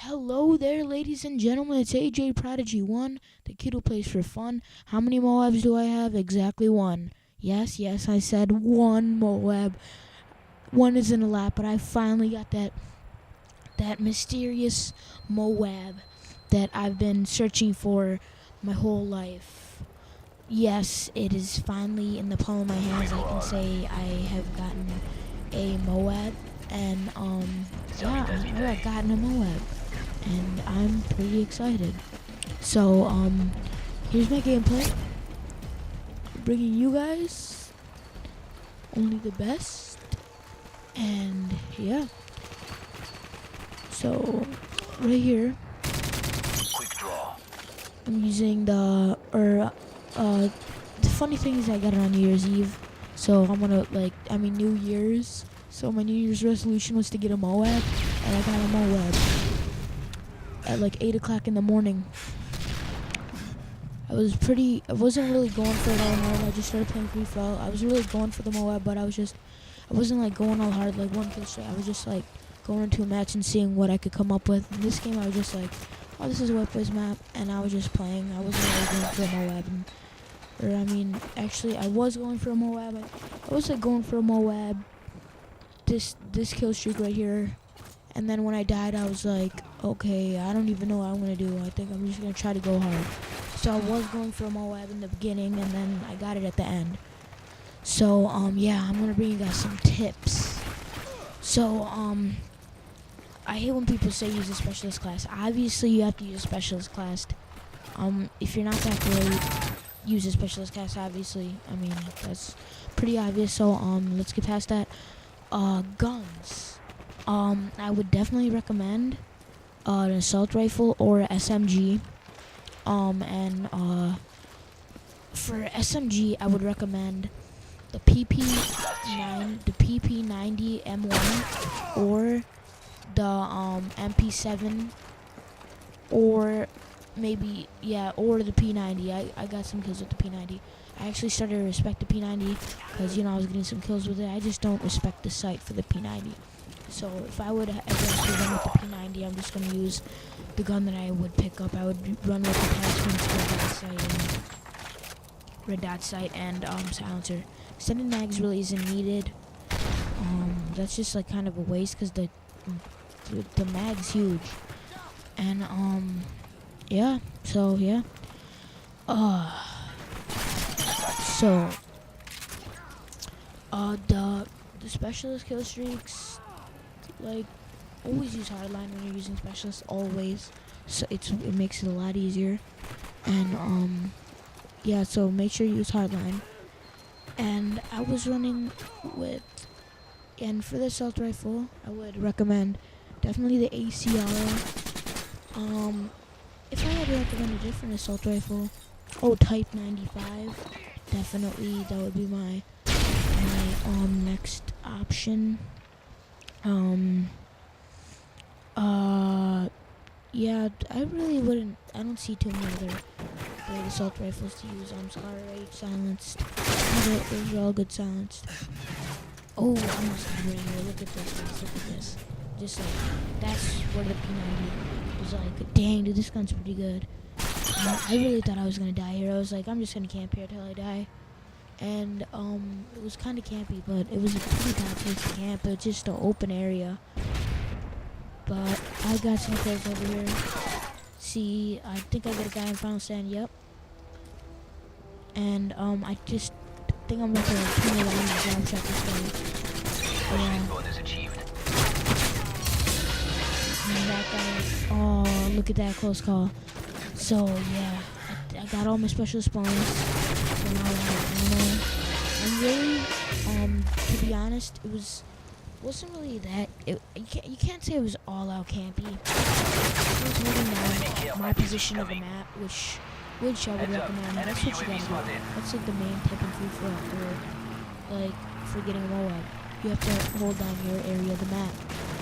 Hello there, ladies and gentlemen. It's AJ Prodigy 1, the kid who plays for fun. How many MOABs do I have? Exactly one. Yes, I said one MOAB. One isn't a lot, but I finally got that mysterious MOAB that I've been searching for my whole life. Yes, it is finally in the palm of my hands. I can say I have gotten a MOAB, and yeah, I've gotten a MOAB, and I'm pretty excited. So here's my gameplay, bringing you guys only the best, and yeah. So right here, I'm using the funny thing is I got it on New Year's Eve, so I'm gonna New Year's. So my New Year's resolution was to get a MOAB, and I got a MOAB at like 8 o'clock in the morning. I wasn't really going for it all hard. I just started playing free throw. I was really going for the MOAB, but I wasn't like going all hard like one kill straight. I was just like going into a match and seeing what I could come up with. In this game, I was just like, oh, this is a White Boys map, and I was just playing. I wasn't really going for a MOAB. Actually, I was going for a MOAB. I was like going for a MOAB. This kill streak right here. And then when I died, I was like, okay, I don't even know what I'm going to do. I think I'm just going to try to go hard. So I was going for a MOAB in the beginning, and then I got it at the end. So, yeah, I'm going to bring you guys some tips. So, I hate when people say use a specialist class. Obviously, you have to use a specialist class. If you're not that great, use a specialist class, obviously. I mean, that's pretty obvious. So, let's get past that. Guns. I would definitely recommend an assault rifle or a SMG. For SMG, I would recommend the PP90 M1 or the MP7, or maybe or the P90. I got some kills with the P90. I actually started to respect the P90 because I was getting some kills with it. I just don't respect the sight for the P90. So if I would ever actually run with the P90, I'm just going to use the gun that I would pick up. I would run with attachments, red dot sight, and silencer. Extended mags really isn't needed. That's just like kind of a waste because the mag's huge. And yeah. So yeah. So the specialist kill streaks, like, always use hardline when you're using specialists, always. So it makes it a lot easier. And yeah, so make sure you use hardline. And I was running with, and for the assault rifle, I would recommend definitely the ACR. If I had to recommend a different assault rifle, Type 95. Definitely, that would be my next option. Yeah, I don't see too many other great assault rifles to use. Scar Rage, silenced. Those are all good silenced. Oh, I'm almost right here. Look at this, guys. Look at this. Just like, that's where the P90 was like, dang, dude, this gun's pretty good. I really thought I was gonna die here. I was like, I'm just gonna camp here till I die. And it was kind of campy, but it was a pretty bad place to camp. It's just an open area. But I got some kills over here. See, I think I got a guy in final stand. Yep. And I just think I'm about to turn around and jump shot this guy. And that guy. Oh, look at that close call. So yeah, I got all my special spawns. So now I'm really, to be honest, wasn't really that. You can't say it was all out campy. It was holding down my position of the map, which I would recommend. That's what you gotta do. That's like the main tip in free throw, or like for getting a MOAB. You have to hold down your area of the map.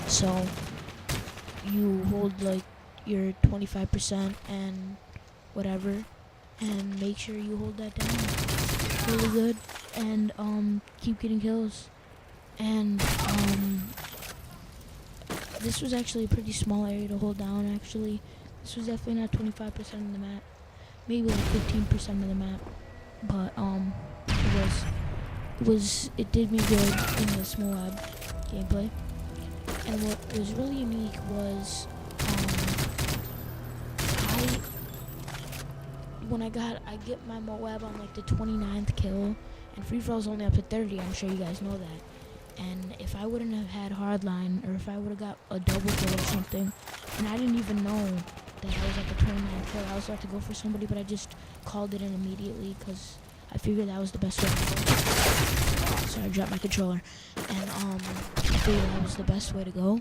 So you hold like your 25% and whatever, and make sure you hold that down really good, and keep getting kills. And this was actually a pretty small area to hold down. Actually, this was definitely not 25% of the map, maybe like 15% of the map. But it did me good in this MOAB gameplay. And what was really unique was I get my MOAB on like the 29th kill, and free for all's only up to 30. I'm sure you guys know that. And if I wouldn't have had hardline, or if I would have got a double kill or something, and I didn't even know that I was at the 29th kill, I was about to go for somebody, but I just called it in immediately because I figured that was the best way to go. Sorry, I dropped my controller. And I figured that was the best way to go.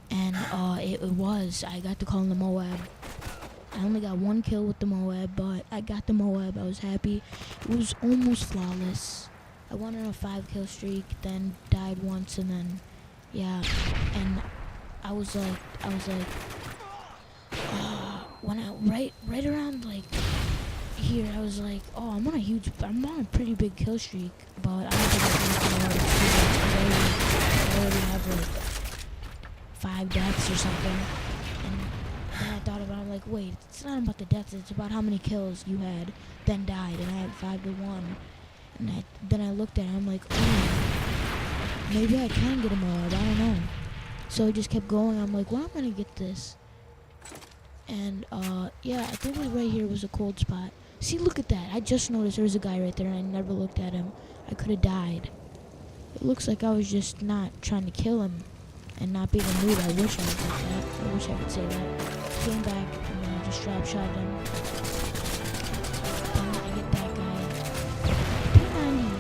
And it was. I got to call in the MOAB. I only got one kill with the MOAB, but I got the MOAB. I was happy. It was almost flawless. I went on a 5-kill streak, then died once, and then, yeah. And I was like, when right around like here, I was like, oh, I'm on a pretty big kill streak, but I don't think I already have like 5 deaths or something. And then I thought about it, I'm like, wait, it's not about the deaths, it's about how many kills you had, then died, and I had 5-1. And then I looked at it, I'm like, oh, maybe I can get a MOAB, I don't know. So I just kept going, I'm like, well, I'm gonna get this. And yeah, I think right here was a cold spot. See, look at that, I just noticed there was a guy right there and I never looked at him. I could have died. It looks like I was just not trying to kill him and not being a noob. I wish I was like that. I wish I could say that. Came back and then I just drop shot him. Then I get that guy. P90.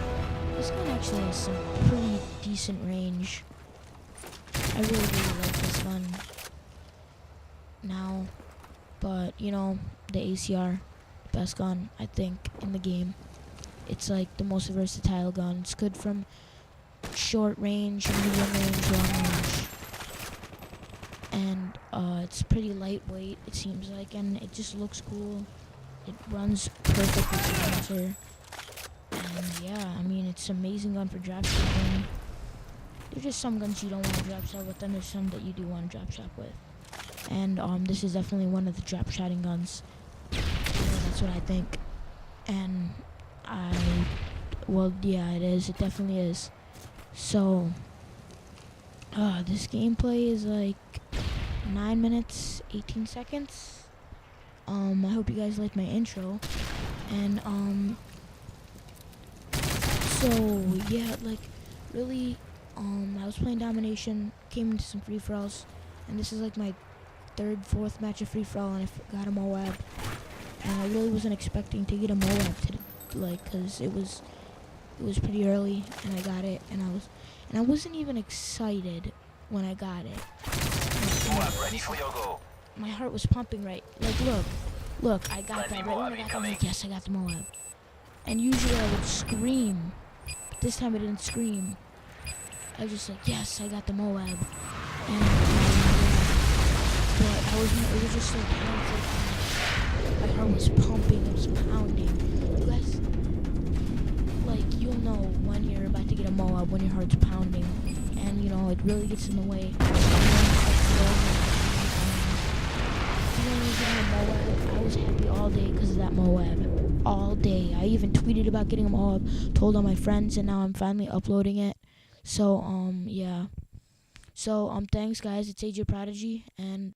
This gun actually has some pretty decent range. I really like this gun now. But, you know, the ACR, best gun, I think, in the game. It's like the most versatile gun. It's good from short range, medium range, long range. And it's pretty lightweight, it seems like, and it just looks cool. It runs perfect with silencer. And yeah, I mean, it's an amazing gun for drop shotting. There's just some guns you don't want to drop shot with, and there's some that you do want to drop shot with. And this is definitely one of the drop shotting guns. That's what I think. And well, yeah, it is. It definitely is. So, this gameplay is like 9 minutes, 18 seconds. I hope you guys like my intro. And, so, yeah, like, really, I was playing domination, came into some free-for-alls, and this is like my 3rd, 4th match of free-for-all, and I got a MOAB. And I really wasn't expecting to get a MOAB cause it was pretty early, and I got it, and I wasn't even excited when I got it. MOAB ready for your go. My heart was pumping right. Like, look, I got that. Right when I got that, I'm like, yes, I got the MOAB. And usually I would scream, but this time I didn't scream. I was just like, yes, I got the MOAB. And but it was just so painful. My heart was pumping, it was pounding. You guys, like, you'll know when you're about to get a MOAB, when your heart's pounding. And, you know, it really gets in the way. I was happy all day because of that MOAB. All day. I even tweeted about getting a MOAB, told all my friends, and now I'm finally uploading it. So, yeah. So, thanks, guys. It's AJ Prodigy, and